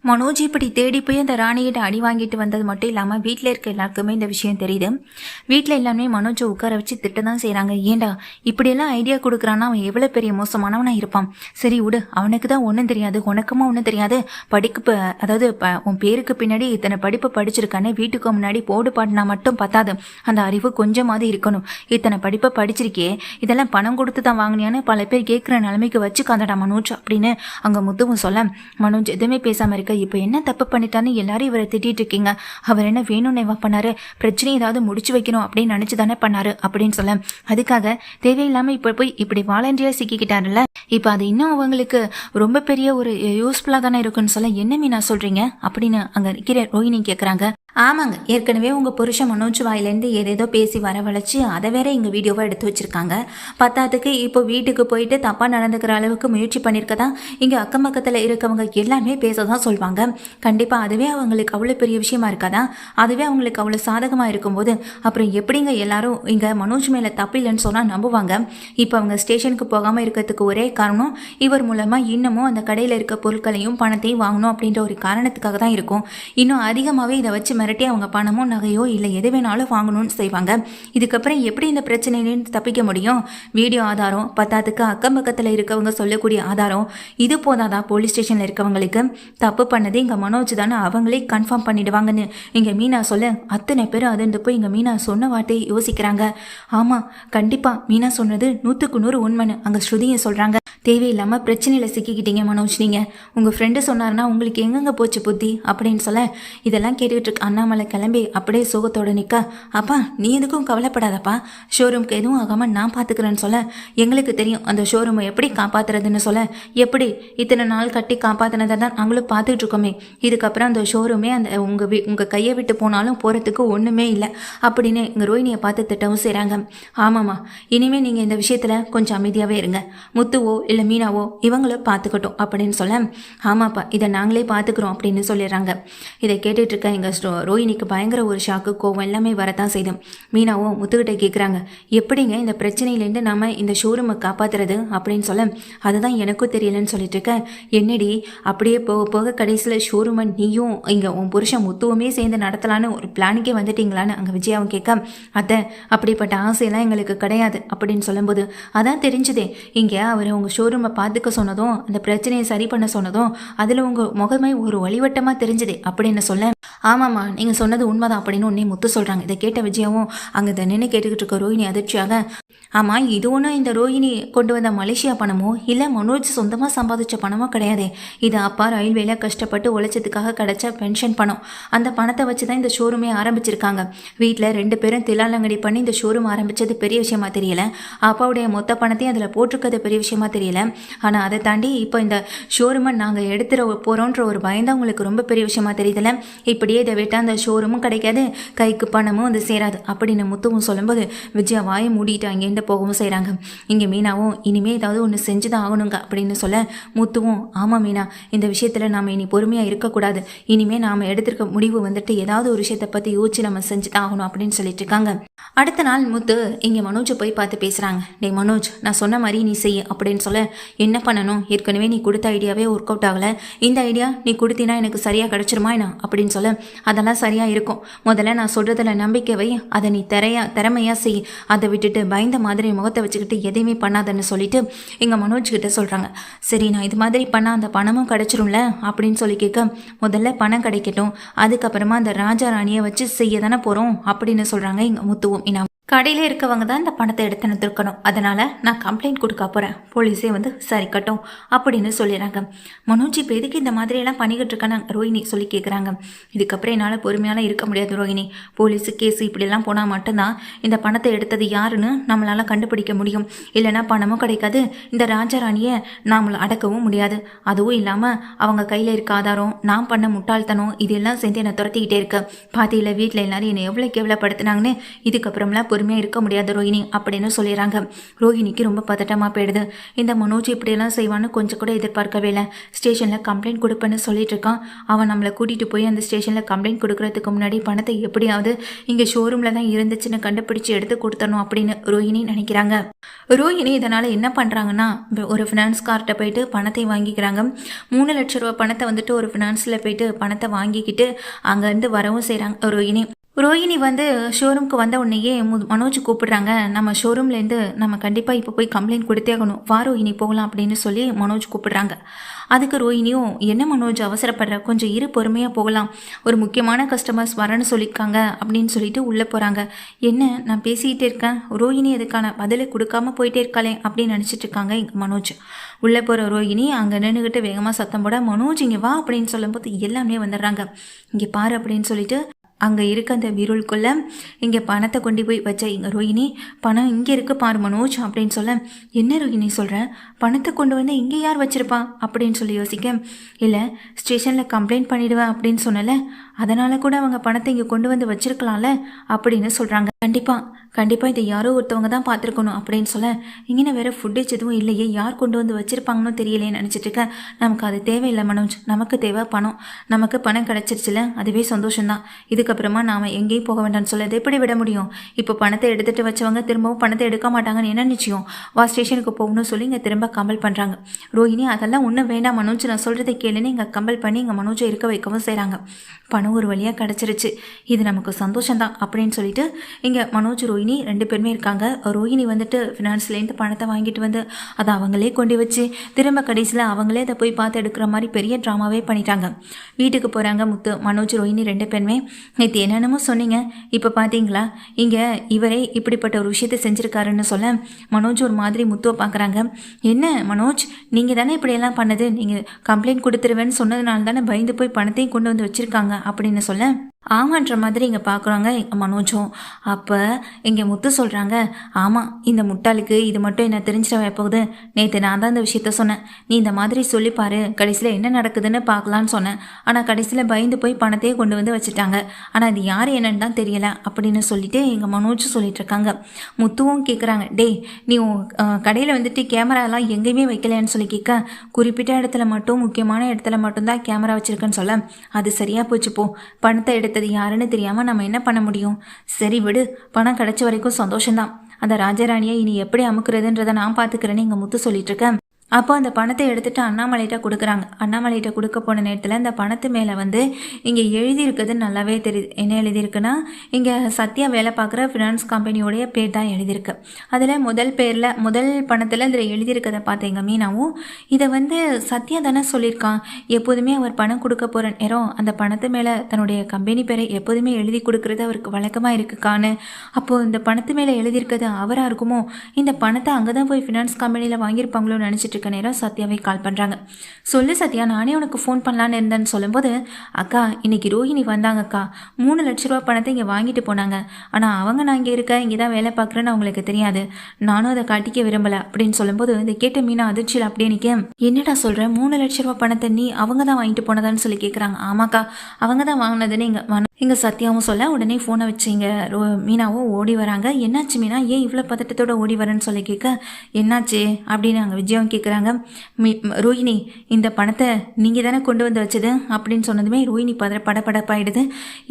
மனோஜ் இப்படி தேடி போய் அந்த ராணிகிட்ட அடி வாங்கிட்டு வந்தது மட்டும் இல்லாமல் வீட்டில் இருக்க எல்லாருக்குமே இந்த விஷயம் தெரியுது. வீட்டில் எல்லாமே மனோஜை உட்கார வச்சு திட்ட தான் செய்கிறாங்க. ஏண்டா இப்படியெல்லாம் ஐடியா கொடுக்குறான்னா அவன் எவ்வளோ பெரிய மோசமானவனா இருப்பான். சரி விடு, அவனுக்கு தான் ஒன்றும் தெரியாது, உனக்குமா ஒன்றும் தெரியாது. படிப்பு அதாவது உன் பேருக்கு பின்னாடி இத்தனை படிப்பு படிச்சிருக்கானே, வீட்டுக்கு முன்னாடி போடு பாடினா மட்டும் பத்தாது, அந்த அறிவு கொஞ்சமாவது இருக்கணும். இத்தனை படிப்பை படிச்சிருக்கே, இதெல்லாம் பணம் கொடுத்து தான் வாங்கினியான்னு பல பேர் கேட்குற நிலைமைக்கு வச்சுக்காதடா மனோஜ் அப்படின்னு அங்கே முத்துவும் சொல்ல, மனோஜ் எதுவுமே பேசாமல் இருக்க. இப்போ என்ன தப்பு பண்ணிட்டான்னு எல்லாரும் இவரை திட்டிட்டு இருக்கீங்க. அவர் என்ன வேணும்னு இவன் பண்ணாரு, பிரச்சனை ஏதாவது முடிச்சு வைக்கணும் அப்படின்னு நினைச்சு தானே பண்ணாரு அப்படின்னு சொல்ல, அதுக்காக தேவையில்லாம இப்ப போய் இப்படி வாலண்டியரா சிக்கிக்கிட்டாருல்ல, இப்ப அது இன்னும் அவங்களுக்கு ரொம்ப பெரிய ஒரு யூஸ்ஃபுல்லா தானே இருக்குன்னு சொல்ல, என்ன மீனா சொல்றீங்க அப்படின்னு அங்க இருக்கிற ரோஹிணி கேக்குறாங்க. ஆமாங்க, ஏற்கனவே உங்கள் புருஷன் மனோஜ் வாயிலேருந்து ஏதேதோ பேசி வரவழைச்சி அதை வேற எங்கள் வீடியோவாக எடுத்து வச்சுருக்காங்க. பத்தாத்துக்கு இப்போ வீட்டுக்கு போயிட்டு தப்பாக நடந்துக்கிற அளவுக்கு முயற்சி பண்ணியிருக்கதா இங்கே அக்கம் பக்கத்தில் இருக்கவங்க எல்லாமே பேச தான் சொல்லுவாங்க. கண்டிப்பாக அதுவே அவங்களுக்கு அவ்வளோ பெரிய விஷயமா இருக்காதா, அதுவே அவங்களுக்கு அவ்வளோ சாதகமாக இருக்கும்போது அப்புறம் எப்படிங்க எல்லாரும் இங்கே மனோஜ் மேலே தப்பு இல்லைன்னு சொன்னால் நம்புவாங்க. இப்போ அவங்க ஸ்டேஷனுக்கு போகாமல் இருக்கிறதுக்கு ஒரே காரணம் இவர் மூலமாக இன்னமும் அந்த கடையில் இருக்க பொருட்களையும் பணத்தையும் வாங்கணும் அப்படின்ற ஒரு காரணத்துக்காக தான் இருக்கும். இன்னும் அதிகமாகவே இதை வச்சு மிரட்டி அவங்க பணமோ நகையோ இல்லை எது வேணாலும் வாங்கணும்னு செய்வாங்க. இதுக்கப்புறம் எப்படி இந்த பிரச்சனையிலேருந்து தப்பிக்க முடியும்? வீடியோ ஆதாரம் பத்தாத்துக்கு அக்கம் பக்கத்தில் இருக்கவங்க சொல்லக்கூடிய ஆதாரம் இது போதாதான் போலீஸ் ஸ்டேஷனில் இருக்கவங்களுக்கு தப்பு பண்ணது இங்கே மனோஜ் தானே அவங்களே கன்ஃபார்ம் பண்ணிடுவாங்கன்னு இங்கே மீனா சொல்ல, அத்தனை பேர் அதிர்ந்து போய் இங்கே மீனா சொன்ன வார்த்தையை யோசிக்கிறாங்க. ஆமாம், கண்டிப்பாக மீனா சொன்னது 100க்கு 100 உண்மைன்னு அங்கே ஸ்ருதியை சொல்கிறாங்க. தேவையில்லாமல் பிரச்சனையில் சிக்கிக்கிட்டீங்க மனோஜ், நீங்கள் உங்கள் ஃப்ரெண்டு சொன்னார்னா உங்களுக்கு எங்கெங்கே போச்சு புத்தி அப்படின்னு சொல்ல, இதெல்லாம் கேட்டுக்கிட்டு இருக்க அண்ணாமலை கிளம்பி அப்படியே சோகத்தோடு நிற்க, அப்பா நீ எதுக்கும் கவலைப்படாதப்பா, ஷோரூம்க்கு எதுவும் ஆகாமல் நான் பார்த்துக்கிறேன்னு சொல்ல, எங்களுக்கு தெரியும் அந்த ஷோரூமை எப்படி காப்பாற்றுறதுன்னு சொல்ல, எப்படி இத்தனை நாள் கட்டி காப்பாற்றினதை தான் நாங்களும் பார்த்துக்கிட்டு இருக்கோமே, இதுக்கப்புறம் அந்த ஷோரூமே அந்த உங்கள் கையை விட்டு போனாலும் போகிறதுக்கு ஒன்றுமே இல்லை அப்படின்னு எங்கள் ரோஹிணியை பார்த்து திட்டவும் செய்கிறாங்க. ஆமாம்மா, இனிமேல் நீங்கள் இந்த விஷயத்தில் கொஞ்சம் அமைதியாகவே இருங்க, முத்துவோ இல்லை மீனாவோ இவங்கள பார்த்துக்கட்டும் அப்படின்னு சொல்ல, ஆமாப்பா இதை நாங்களே பார்த்துக்கிறோம் அப்படின்னு சொல்லிடுறாங்க. இதை கேட்டுட்டு இருக்க எங்கள் ரோஹிணிக்கு பயங்கர ஒரு ஷாக்கு, கோவம் எல்லாமே வரத்தான் செய்யும். மீனாவும் முத்துக்கிட்ட கேட்குறாங்க, எப்படிங்க இந்த பிரச்சனையிலேருந்து நம்ம இந்த ஷோரூமை காப்பாற்றுறது அப்படின்னு சொல்ல, அதுதான் எனக்கும் தெரியலன்னு சொல்லிட்டு இருக்க. என்னடி அப்படியே போக போக கடைசியில் ஷோரூமை நீயும் இங்கே உன் புருஷன் முத்துவுமே சேர்ந்து நடத்தலான்னு ஒரு பிளானுக்கே வந்துட்டீங்களான்னு அங்கே விஜயாவும் கேட்க, அத்தை அப்படிப்பட்ட ஆசையெல்லாம் எங்களுக்கு கிடையாது அப்படின்னு சொல்லும்போது, அதான் தெரிஞ்சுதே இங்கே அவர் உங்கள் ஷோரூமை பார்த்துக்க சொன்னதும் அந்த பிரச்சனையை சரி பண்ண சொன்னதும் அதில் உங்கள் முகமே ஒரு வழிவட்டமாக தெரிஞ்சுதே அப்படின்னு சொல்ல, ஆமாம்மா நீங்கள் சொன்னது உண்மைதான் அப்படின்னு உன்னே முத்து சொல்கிறாங்க. இதை கேட்ட விஜயாவும் அங்கே நின்று கேட்டுக்கிட்டு இருக்க ரோஹிணி அதிர்ச்சியாக, ஆமாம் இது ஒன்றும் இந்த ரோஹிணி கொண்டு வந்த மலேசியா பணமோ இல்லை மனோஜ் சொந்தமாக சம்பாதிச்ச பணமோ கிடையாதே, இது அப்பா ரயில்வேல கஷ்டப்பட்டு உழைச்சதுக்காக கிடைச்ச பென்ஷன் பணம். அந்த பணத்தை வச்சு தான் இந்த ஷோரூமே ஆரம்பிச்சிருக்காங்க. வீட்டில் 2 பேரும் தில்லாலங்கடி பண்ணி இந்த ஷோரூம் ஆரம்பித்தது பெரிய விஷயமா தெரியல, அப்பாவுடைய மொத்த பணத்தையும் அதில் போட்டிருக்கிறது பெரிய விஷயமா தெரியல, ஆனால் அதை தாண்டி இப்போ இந்த ஷோரூமை நாங்கள் எடுத்துகிற போகிறோன்ற ஒரு பயந்தான் உங்களுக்கு ரொம்ப பெரிய விஷயமா தெரியுதுல்ல, இப்படியே இதை விட்டால் அந்த ஷோரூமும் கிடைக்காது, கைக்கு பணமும் வந்து சேராது அப்படின்னு முத்துவும் சொல்லும்போது விஜயா வாயை மூடிட்டு அங்கேருந்து போகவும் செய்கிறாங்க. இங்கே மீனாவும் இனிமே ஏதாவது ஒன்று செஞ்சுதான் ஆகணுங்க அப்படின்னு சொல்ல, முத்துவும் ஆமாம் மீனா இந்த விஷயத்தில் நாம் இனி பொறுமையாக இருக்கக்கூடாது, இனிமேல் நாம் எடுத்திருக்க முடிவு வந்துட்டு ஏதாவது ஒரு விஷயத்தை பற்றி யோசிச்சு நம்ம செஞ்சு தான் ஆகணும் அப்படின்னு சொல்லிட்டு இருக்காங்க. அடுத்த நாள் முத்து இங்கே மனோஜை போய் பார்த்து பேசுகிறாங்க. டே மனோஜ், நான் சொன்ன மாதிரி நீ செய்ய அப்படின்னு சொல்ல, என்ன பண்ணணும், ஏற்கனவே நீ கொடுத்த ஐடியாவே ஒர்க் அவுட் ஆகலை, இந்த ஐடியா நீ கொடுத்தினா எனக்கு சரியாக கிடச்சிருமா என்ன அப்படின்னு சொல்ல, அதெல்லாம் சரியாக இருக்கும், முதல்ல நான் சொல்கிறதுல நம்பிக்கை வை, அதை நீ திறமையாக செய், அதை விட்டுட்டு பயந்த மாதிரி முகத்தை வச்சுக்கிட்டு எதையுமே பண்ணாதன்னு சொல்லிட்டு எங்கள் மனோஜ் கிட்ட சொல்கிறாங்க. சரி நான் இது மாதிரி பண்ணால் அந்த பணமும் கிடைச்சிரும்ல அப்படின்னு சொல்லி கேட்க, முதல்ல பணம் கிடைக்கட்டும், அதுக்கப்புறமா அந்த ராஜா ராணியை வச்சு செய்ய தானே போகிறோம் அப்படின்னு சொல்கிறாங்க எங்கள் முத்துவும். கடையில் இருக்கவங்க தான் இந்த பணத்தை எடுத்து நிறுத்திருக்கணும், அதனால் நான் கம்ப்ளைண்ட் கொடுக்க போகிறேன், போலீஸே வந்து விசாரிக்கட்டும் அப்படின்னு சொல்லிடுறாங்க. மனோஜ் இப்போ எதுக்கு இந்த மாதிரியெல்லாம் பண்ணிக்கிட்டு இருக்கான்னு ரோஹிணி சொல்லி கேட்குறாங்க. இதுக்கப்புறம் என்னால் பொறுமையாலாம் இருக்க முடியாது ரோஹிணி, போலீஸு கேஸு இப்படிலாம் போனால் மட்டும்தான் இந்த பணத்தை எடுத்தது யாருன்னு நம்மளால் கண்டுபிடிக்க முடியும், இல்லைனா பணமும் கிடைக்காது, இந்த ராஜாராணியை நம்மளை அடக்கவும் முடியாது, அதுவும் இல்லாமல் அவங்க கையில் இருக்க ஆதாரம் நான் பண்ண முட்டாள்தனம் இதெல்லாம் சேர்ந்து என்னை துரத்திக்கிட்டே இருக்கு, பாத்தியில் வீட்டில் எல்லாரும் என்னை எவ்வளோ கேவலப்படுத்தினாங்கன்னு இதுக்கப்புறம்லாம் பொறுமையாக இருக்க முடியாது ரோஹிணி அப்படின்னு சொல்லிடுறாங்க. ரோஹிணிக்கு ரொம்ப பதட்டமாக போயிடுது. இந்த மனோஜ் இப்படியெல்லாம் செய்வான்னு கொஞ்சம் கூட எதிர்பார்க்கவே இல்லை. ஸ்டேஷனில் கம்ப்ளைண்ட் கொடுப்பேன்னு சொல்லிட்டு இருக்கான். அவன் நம்மளை கூட்டிகிட்டு போய் அந்த ஸ்டேஷனில் கம்ப்ளைண்ட் கொடுக்கறதுக்கு முன்னாடி பணத்தை எப்படியாவது இங்கே ஷோரூமில் தான் இருந்துச்சுன்னு கண்டுபிடிச்சி எடுத்து கொடுத்தணும் அப்படின்னு ரோஹிணி நினைக்கிறாங்க. ரோஹிணி இதனால் என்ன பண்ணுறாங்கன்னா, ஒரு ஃபினான்ஸ் கார்ட்டை போயிட்டு பணத்தை வாங்கிக்கிறாங்க. 3 லட்ச ரூபா பணத்தை வந்துட்டு ஒரு ஃபினான்ஸில் போயிட்டு பணத்தை வாங்கிக்கிட்டு அங்கேருந்து வரவும் செய்கிறாங்க ரோஹிணி வந்து ஷோரூம்க்கு வந்த உடனேயே மனோஜ் கூப்பிடுறாங்க. நம்ம ஷோரூம்லேருந்து நம்ம கண்டிப்பாக இப்போ போய் கம்ப்ளைண்ட் கொடுத்தே ஆகணும், வா ரோஹிணி போகலாம் அப்படின்னு சொல்லி மனோஜ் கூப்பிடுறாங்க. அதுக்கு ரோஹிணியும், என்ன மனோஜ் அவசரப்படுற, கொஞ்சம் இரு, பொறுமையாக போகலாம், ஒரு முக்கியமான கஸ்டமர்ஸ் வரேன்னு சொல்லியிருக்காங்க அப்படின்னு சொல்லிட்டு உள்ளே போகிறாங்க. என்ன நான் பேசிக்கிட்டே இருக்கேன், ரோஹிணி அதுக்கான பதிலை கொடுக்காம போயிட்டே இருக்காளே அப்படின்னு நினச்சிட்டு இருக்காங்க இங்கே மனோஜ். உள்ளே போகிற ரோஹிணி அங்கே நின்றுக்கிட்டு வேகமாக சத்தம் போட, மனோஜ் இங்கே வா அப்படின்னு சொல்லும்போது எல்லாமே வந்துடுறாங்க. இங்கே பாரு அப்படின்னு சொல்லிட்டு அங்கே இருக்க அந்த வீருக்குள்ளே இங்கே பணத்தை கொண்டு போய் வச்ச இங்கே ரோஹிணி, பணம் இங்கே இருக்கு பாரு மனோஜ் அப்படின்னு சொல்ல, என்ன ரோஹிணி சொல்கிறேன், பணத்தை கொண்டு வந்து இங்கே யார் வச்சுருப்பா அப்படின்னு சொல்லி யோசிக்க, இல்லை ஸ்டேஷனில் கம்ப்ளைண்ட் பண்ணிவிடுவேன் அப்படின்னு சொன்னல, அதனால் கூட அவங்க பணத்தை இங்கே கொண்டு வந்து வச்சுருக்கலாம்ல அப்படின்னு சொல்கிறாங்க. கண்டிப்பாக இதை யாரோ ஒருத்தவங்க தான் பார்த்துருக்கணும் அப்படின்னு சொல்ல, இங்கே வேறு ஃபுட்டேஜ் எதுவும் இல்லையே, யார் கொண்டு வந்து வச்சுருப்பாங்கன்னு தெரியலையே நினச்சிட்டு இருக்கேன். நமக்கு அது தேவையில்லை மனோஜ், நமக்கு தேவை பணம், நமக்கு பணம் கிடச்சிருச்சுல, அதுவே சந்தோஷம்தான். இதுக்கப்புறமா நாம் எங்கேயும் போக வேண்டாம்னு சொல்ல, அது எப்படி விட முடியும், இப்போ பணத்தை எடுத்துகிட்டு வச்சவங்க திரும்பவும் பணத்தை எடுக்க மாட்டாங்கன்னு என்ன நிச்சயம், வா ஸ்டேஷனுக்கு போகணும்னு சொல்லி இங்கே திரும்ப கம்பல் பண்ணுறாங்க. ரோஹிணி அதெல்லாம் ஒன்றும் வேண்டாம் மனோஜ், நான் சொல்கிறதை கேளுன்னு இங்கே கம்பல் பண்ணி இங்கே மனோஜை இருக்க வைக்கவும் செய்கிறாங்க. பணம் ஒரு வழியாக கிடச்சிருச்சு, இது நமக்கு சந்தோஷம்தான் அப்படின்னு சொல்லிட்டு இங்கே மனோஜ் ரோஹிணி 2 பேருமே இருக்காங்க. ரோஹிணி வந்துட்டு ஃபினான்ஸ்லேருந்து பணத்தை வாங்கிட்டு வந்து அதை அவங்களே கொண்டு வச்சு திரும்ப கடைசியில் அவங்களே அதை போய் பார்த்து எடுக்கிற மாதிரி பெரிய ட்ராமாவே பண்ணிட்டாங்க. வீட்டுக்கு போகிறாங்க முத்து, மனோஜ் ரோஹிணி 2 பேருமே. நேற்று என்னென்னமோ சொன்னீங்க, இப்போ பார்த்தீங்களா இங்கே இவரே இப்படிப்பட்ட ஒரு விஷயத்தை செஞ்சுருக்காருன்னு சொல்ல, மனோஜ் ஒரு மாதிரி முத்துவை பார்க்குறாங்க. என்ன மனோஜ், நீங்கள் தானே இப்படியெல்லாம் பண்ணது, நீங்கள் கம்ப்ளைண்ட் கொடுத்துருவேன்னு சொன்னதுனால தானே பயந்து போய் பணத்தையும் கொண்டு வந்து வச்சுருக்காங்க அப்படின்னு சொல்ல, ஆமான்ற மாதிரி இங்கே பார்க்குறாங்க மனோஜும். அப்போ இங்கே முத்து சொல்கிறாங்க, ஆமாம் இந்த முட்டாளுக்கு இது மட்டும் என்ன தெரிஞ்சிட போகுது, நேற்று நான் தான் இந்த விஷயத்த சொன்னேன், நீ இந்த மாதிரி சொல்லிப்பாரு, கடைசியில் என்ன நடக்குதுன்னு பார்க்கலான்னு சொன்னேன், ஆனால் கடைசியில் பயந்து போய் பணத்தையே கொண்டு வந்து வச்சுட்டாங்க, ஆனால் அது யார் என்னன்னு தான் தெரியல அப்படின்னு சொல்லிட்டு எங்கள் மனோஜ் சொல்லிட்டு இருக்காங்க. முத்துவும் கேட்குறாங்க, டேய் நீ கடையில் வந்துட்டு கேமராலாம் எங்கேயுமே வைக்கலையான்னு சொல்லி கேட்க, குறிப்பிட்ட இடத்துல மட்டும் முக்கியமான இடத்துல மட்டும்தான் கேமரா வச்சுருக்கேன்னு சொல்ல, அது சரியாக போச்சு போ, பணத்தை எடுத்தது யாருன்னு தெரியாமல் நம்ம என்ன பண்ண முடியும், சரி விடு, பணம் கிடைச்ச வரைக்கும் சந்தோஷம்தான், அந்த ராஜராணியை இனி எப்படி அமுக்குறதுன்றதை நான் பார்த்துக்கிறேன்னு எங்கள் முத்து சொல்லிட்டு இருக்கேன். அப்போ அந்த பணத்தை எடுத்துகிட்டு அண்ணாமலைகிட்ட கொடுக்குறாங்க. அண்ணாமலைகிட்ட கொடுக்க போன நேரத்தில் அந்த பணத்து மேலே வந்து இங்கே எழுதியிருக்கிறது நல்லாவே தெரியுது. என்ன எழுதியிருக்குன்னா, இங்கே சத்யா வேலை பார்க்குற ஃபினான்ஸ் கம்பெனியோடைய பேர் தான் எழுதியிருக்கு. அதில் முதல் பணத்தில் இதில் எழுதியிருக்கிறத பார்த்தீங்க மீனாவும், இதை வந்து சத்யா தானே சொல்லியிருக்கான், எப்போதுமே அவர் பணம் கொடுக்க போகிற நேரம் அந்த பணத்து மேலே தன்னுடைய கம்பெனி பேரை எப்போதுமே எழுதி கொடுக்குறது அவருக்கு வழக்கமாக இருக்குக்கான்னு. அப்போது இந்த பணத்து மேலே எழுதியிருக்கிறது அவராக இருக்குமோ, இந்த பணத்தை அங்கே தான் போய் ஃபினான்ஸ் கம்பெனியில் வாங்கியிருப்பாங்களோ நினச்சிட்டு இருக்க நேரம் சத்யாவை கால் பண்ணுறாங்க. சொல்லு சத்யா, நானே உனக்கு ஃபோன் பண்ணலான்னு இருந்தேன்னு சொல்லும்போது, அக்கா இன்னைக்கு ரோஹிணி வந்தாங்கக்கா, 3 லட்ச ரூபா பணத்தை இங்கே வாங்கிட்டு போனாங்க, ஆனால் அவங்க நான் இங்கே இருக்க இங்கே தான் வேலை பார்க்குறேன்னு அவங்களுக்கு தெரியாது, நானும் அதை காட்டிக்க விரும்பலை அப்படின்னு சொல்லும்போது, இதை கேட்ட மீனா அதிர்ச்சியில் அப்படியே நிற்க, என்னடா சொல்கிறேன், 3 லட்ச ரூபா பணத்தை நீ அவங்க தான் வாங்கிட்டு போனதான்னு சொல்லி கேட்குறாங்க. ஆமாக்கா அவங்க தான் வாங்கினதுன்னு இங்கே சத்யாவும் சொல்ல, உடனே ஃபோனை வச்சுங்க மீனாவும் ஓடி வராங்க. என்னாச்சு மீனா, ஏன் இவ்வளோ பதட்டத்தோடு ஓடி வரேன்னு சொல்லி கேட்க, என்னாச்சு அப்படின்னு அங்கே விஜயம் கேட்குறாங்க. ரோஹிணி இந்த பணத்தை நீங்கள் தானே கொண்டு வந்து வச்சது அப்படின்னு சொன்னதுமே ரோஹிணி படப்படப்பாயிடுது.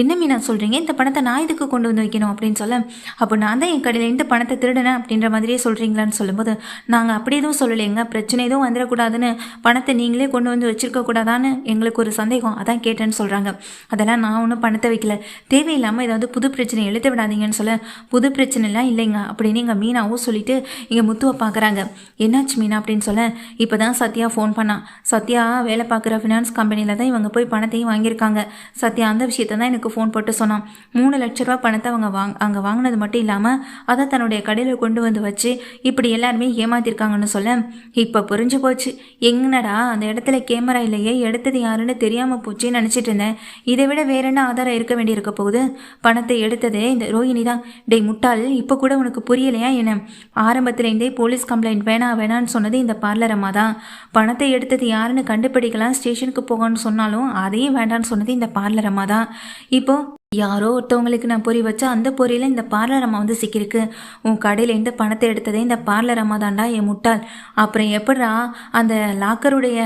என்ன மீனா சொல்கிறீங்க, இந்த பணத்தை நான் இதுக்கு கொண்டு வந்து வைக்கணும் அப்படின்னு சொல்ல, அப்போ நான் தான் என் கடையில் இந்த பணத்தை திருடினேன் அப்படின்ற மாதிரியே சொல்கிறீங்களான்னு சொல்லும்போது, நாங்கள் அப்படி எதுவும் சொல்லலைங்க, பிரச்சனை எதுவும் வந்துடக்கூடாதுன்னு பணத்தை நீங்களே கொண்டு வந்து வச்சிருக்க கூடாதான்னு எங்களுக்கு ஒரு சந்தேகம், அதான் கேட்டேன்னு சொல்கிறாங்க. அதெல்லாம் நான் ஒன்றும் பணத்தை வைக்கல, தேவையில்லாமல் ஏதாவது புது பிரச்சனை எழுத விடாதீங்கன்னு சொல்ல, புது பிரச்சனைலாம் இல்லைங்க அப்படின்னு இங்கே மீனாவும் சொல்லிட்டு இங்கே முத்துவை பார்க்குறாங்க. என்னாச்சு மீனா அப்படின்னு சொல்ல, இப்போ தான் சத்யா ஃபோன் பண்ணான், சத்யா வேலை பார்க்குற ஃபினான்ஸ் கம்பெனியில் தான் இவங்க போய் பணத்தையும் வாங்கியிருக்காங்க, சத்யா அந்த விஷயத்தை தான் எனக்கு ஃபோன் போட்டு சொன்னான், 3 லட்ச ரூபா பணத்தை அவங்க அங்கே வாங்கினது மட்டும் இல்லாமல் அதை தன்னுடைய கடையில் கொண்டு வந்து வச்சு இப்படி எல்லாருமே ஏமாத்திருக்காங்கன்னு சொல்ல, இப்போ புரிஞ்சு போச்சு, எங்கடா அந்த இடத்துல கேமரா இல்லையே, எடுத்தது யாருன்னு தெரியாமல் போச்சுன்னு நினச்சிட்டு இருந்தேன், இதை விட வேற என்ன ஆதாரம் இருக்க வேண்டியிருக்க போகுது, பணத்தை எடுத்ததே இந்த ரோஹிணி தான். டேய் முட்டாள், இப்போ கூட உனக்கு புரியலையா என்ன, ஆரம்பத்துலேருந்தே போலீஸ் கம்ப்ளைண்ட் வேணான்னு சொன்னது இந்த பார்லர் அம்மா தான், பணத்தை எடுத்தது யாருன்னு கண்டுபிடிக்கலாம் ஸ்டேஷனுக்கு போகணும்னு சொன்னாலும் அதையும் வேண்டான்னு சொன்னது இந்த பார்லர் அம்மா தான். இப்போ யாரோ ஒருத்தவங்களுக்கு நான் பொறி வச்சா அந்த பொறியில் இந்த பார்லர் அம்மா வந்து சிக்கியிருக்கு. உன் கடையிலேருந்து பணத்தை எடுத்ததே இந்த பார்லர் அம்மா தாண்டா என் முட்டாள். அப்புறம் எப்படா அந்த லாக்கருடைய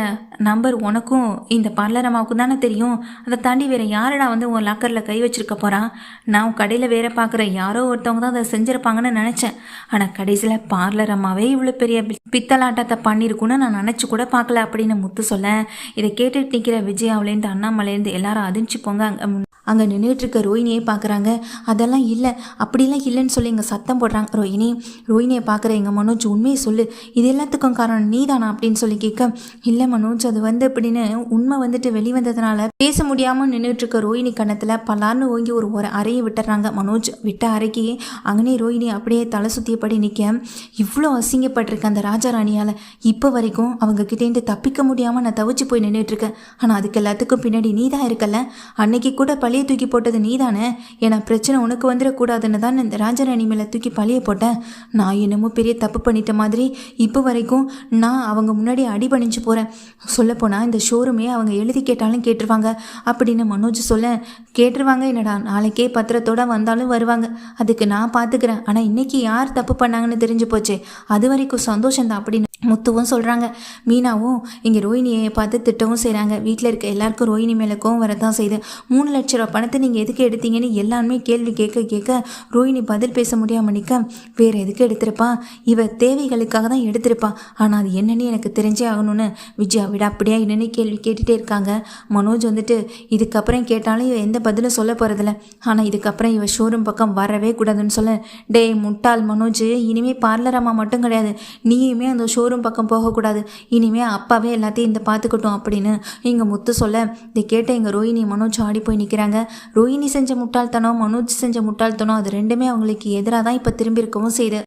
நம்பர் உனக்கும் இந்த பார்லர் அம்மாவுக்கும் தானே தெரியும். அதை தாண்டி வேறு யாரடா வந்து உன் லாக்கரில் கை வச்சிருக்க போகிறான்? நான் உன் கடையில் வேற பார்க்குற யாரோ ஒருத்தவங்க தான் அதை செஞ்சுருப்பாங்கன்னு நினச்சேன். ஆனால் கடைசியில் பார்லர் அம்மாவே இவ்வளோ பெரிய பித்தலாட்டத்தை பண்ணியிருக்குன்னு நான் நினச்சி கூட பார்க்கல அப்படின்னு முத்து சொல்ல, இதை கேட்டுட்டு நிற்கிற விஜயாவிலேருந்து அண்ணாமலேருந்து எல்லாரும் அதிர்ச்சி போங்க. அங்கே நின்றுட்டு இருக்க ரோஹினியை பார்க்குறாங்க. அதெல்லாம் இல்லை, அப்படிலாம் இல்லைன்னு சொல்லி இங்கே சத்தம் போடுறாங்க. ரோஹினியை பார்க்குற எங்கள் மனோஜ் உண்மையை சொல்லு, இது எல்லாத்துக்கும் காரணம் நீதானா அப்படின்னு சொல்லி கேட்க, இல்லை மனோஜ் அது வந்து அப்படின்னு உண்மை வந்துட்டு வெளிவந்ததுனால பேச முடியாமல் நின்றுட்டு இருக்க ரோஹினி கன்னத்தில் பலார்னு ஓங்கி ஒரு அறையை விட்டுறாங்க. மனோஜ் விட்ட அறைக்கு அங்கனே ரோஹினி அப்படியே தலை சுற்றியபடி நிற்க, இவ்வளோ அசிங்கப்பட்டிருக்க அந்த ராஜாராணியால் இப்போ வரைக்கும் அவங்க கிட்டேருந்து தப்பிக்க முடியாமல் நான் தவிச்சு போய் நின்றுட்டுருக்கேன். ஆனால் அதுக்கு எல்லாத்துக்கும் பின்னாடி நீ தான் இருக்கல. அன்னைக்கு கூட பழைய தூக்கி போட்டது நீதானே. ஏன்னா பிரச்சனை உனக்கு வந்துடக்கூடாதுன்னு தான் இந்த ராஜராணி மேலே தூக்கி பழிய போட்டேன். நான் என்னமோ பெரிய தப்பு பண்ணிட்ட மாதிரி இப்போ வரைக்கும் நான் அவங்க முன்னாடி அடிபணிஞ்சு போகிறேன். சொல்லப்போனால் இந்த ஷோரூமே அவங்க எழுதி கேட்டாலும் கேட்டுருவாங்க அப்படின்னு மனோஜ் சொல்ல, கேட்டுருவாங்க என்னடா, நாளைக்கே பத்திரத்தோடு வந்தாலும் வருவாங்க, அதுக்கு நான் பார்த்துக்கிறேன். ஆனால் இன்னைக்கு யார் தப்பு பண்ணாங்கன்னு தெரிஞ்சு போச்சு, அது வரைக்கும் சந்தோஷம்தான் அப்படின்னு முத்துவும் சொல்கிறாங்க. மீனாவும் இங்கே ரோஹினியை பார்த்து திட்டவும் செய்கிறாங்க. வீட்டில் இருக்க எல்லாருக்கும் ரோஹினி மேலே கோவம் வரதான் செய்யுது. 3 லட்ச ரூபா பணத்தை நீங்கள் எதுக்கு எடுத்தீங்கன்னு எல்லாருமே கேள்வி கேட்க ரோஹினி பதில் பேச முடியாமல் நிற்க, வேறு எதுக்கு எடுத்திருப்பா, இவ தேவைகளுக்காக தான் எடுத்திருப்பா, ஆனால் அது என்னன்னு எனக்கு தெரிஞ்சே ஆகணும்னு விஜயா விட அப்படியா என்னன்னு கேள்வி கேட்டுகிட்டே இருக்காங்க. மனோஜ் வந்துட்டு இதுக்கப்புறம் கேட்டாலும் இவ எந்த பதிலும் சொல்ல போகிறதில்ல, ஆனால் இதுக்கப்புறம் இவ ஷோரூம் பக்கம் வரவே கூடாதுன்னு சொல்ல, டேய் முட்டாள் மனோஜ், இனிமேல் பார்லர் அம்மா மட்டும் கிடையாது, நீயுமே அந்த ஷோரூம் பக்கம் போகக்கூடாது, இனிமே அப்பாவே எல்லாத்தையும் இந்த பார்த்துக்கட்டும் அப்படின்னு இங்கே முத்து சொல்ல, இதை கேட்ட எங்கள் ரோஹினி மனோஜ் ஆடி போய் நிற்கிறாங்க. ரோஹினி செஞ்ச முட்டாள்தனம், மனோஜ் செஞ்ச முட்டாள்தனம், அது ரெண்டுமே அவங்களுக்கு எதிராக தான் இப்போ திரும்பி இருக்கவும் செய்யுது.